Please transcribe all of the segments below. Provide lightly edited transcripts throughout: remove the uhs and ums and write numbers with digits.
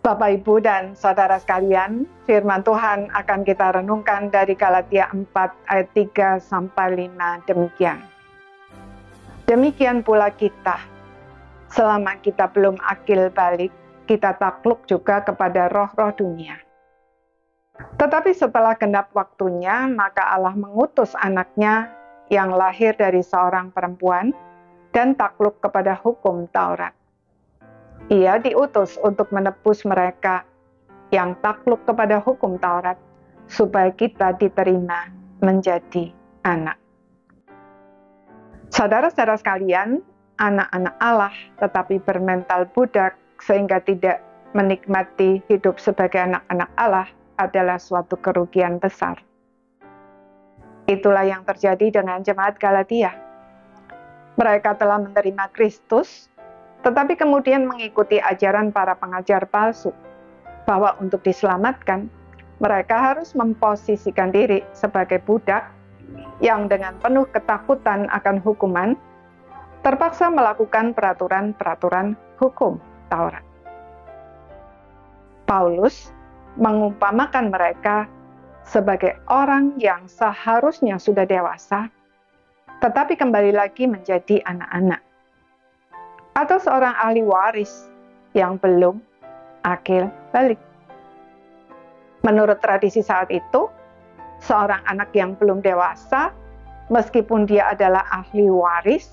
Bapak, Ibu, dan Saudara sekalian, firman Tuhan akan kita renungkan dari Galatia 4 ayat 3-5 demikian. Demikian pula kita, selama kita belum akil balik, kita takluk juga kepada roh-roh dunia. Tetapi setelah genap waktunya, maka Allah mengutus anaknya yang lahir dari seorang perempuan dan takluk kepada hukum Taurat. Ia diutus untuk menebus mereka yang takluk kepada hukum Taurat, supaya kita diterima menjadi anak. Saudara-saudara sekalian, anak-anak Allah tetapi bermental budak sehingga tidak menikmati hidup sebagai anak-anak Allah adalah suatu kerugian besar. Itulah yang terjadi dengan jemaat Galatia. Mereka telah menerima Kristus, tetapi kemudian mengikuti ajaran para pengajar palsu, bahwa untuk diselamatkan, mereka harus memposisikan diri sebagai budak yang dengan penuh ketakutan akan hukuman, terpaksa melakukan peraturan-peraturan hukum Taurat. Paulus mengumpamakan mereka sebagai orang yang seharusnya sudah dewasa, tetapi kembali lagi menjadi anak-anak. Atau seorang ahli waris yang belum akil balik. Menurut tradisi saat itu, seorang anak yang belum dewasa, meskipun dia adalah ahli waris,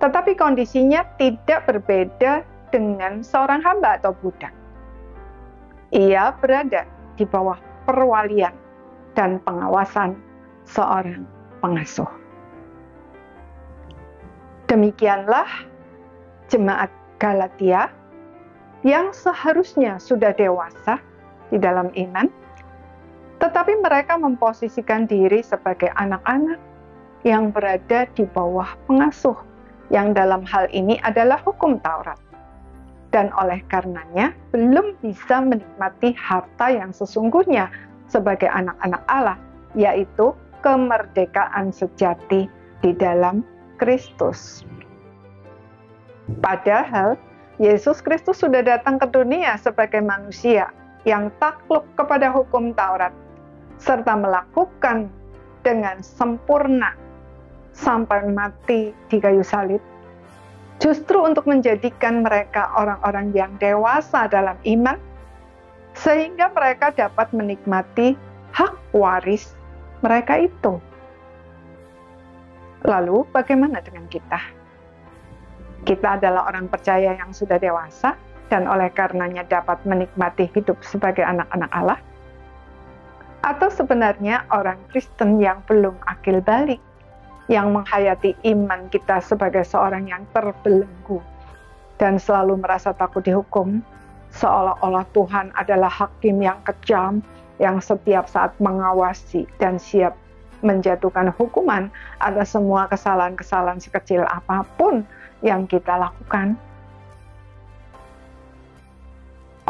tetapi kondisinya tidak berbeda dengan seorang hamba atau budak. Ia berada di bawah perwalian dan pengawasan seorang pengasuh. Demikianlah jemaat Galatia yang seharusnya sudah dewasa di dalam iman, tetapi mereka memposisikan diri sebagai anak-anak yang berada di bawah pengasuh, yang dalam hal ini adalah hukum Taurat. Dan oleh karenanya belum bisa menikmati harta yang sesungguhnya sebagai anak-anak Allah, yaitu kemerdekaan sejati di dalam Kristus. Padahal Yesus Kristus sudah datang ke dunia sebagai manusia yang takluk kepada hukum Taurat, serta melakukan dengan sempurna sampai mati di kayu salib, justru untuk menjadikan mereka orang-orang yang dewasa dalam iman, sehingga mereka dapat menikmati hak waris mereka itu. Lalu bagaimana dengan kita? Kita adalah orang percaya yang sudah dewasa dan oleh karenanya dapat menikmati hidup sebagai anak-anak Allah? Atau sebenarnya orang Kristen yang belum akil balik, yang menghayati iman kita sebagai seorang yang terbelenggu dan selalu merasa takut dihukum, seolah-olah Tuhan adalah hakim yang kejam, yang setiap saat mengawasi dan siap menjatuhkan hukuman atas semua kesalahan-kesalahan sekecil apapun yang kita lakukan.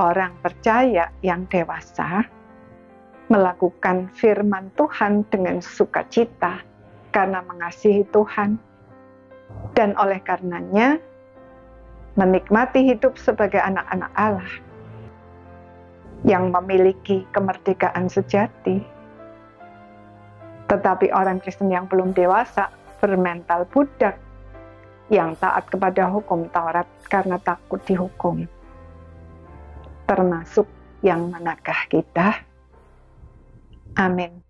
Orang percaya yang dewasa melakukan firman Tuhan dengan sukacita karena mengasihi Tuhan, dan oleh karenanya menikmati hidup sebagai anak-anak Allah yang memiliki kemerdekaan sejati. Tetapi orang Kristen yang belum dewasa bermental budak, yang taat kepada hukum Taurat karena takut dihukum. Termasuk yang manakah kita? Amin.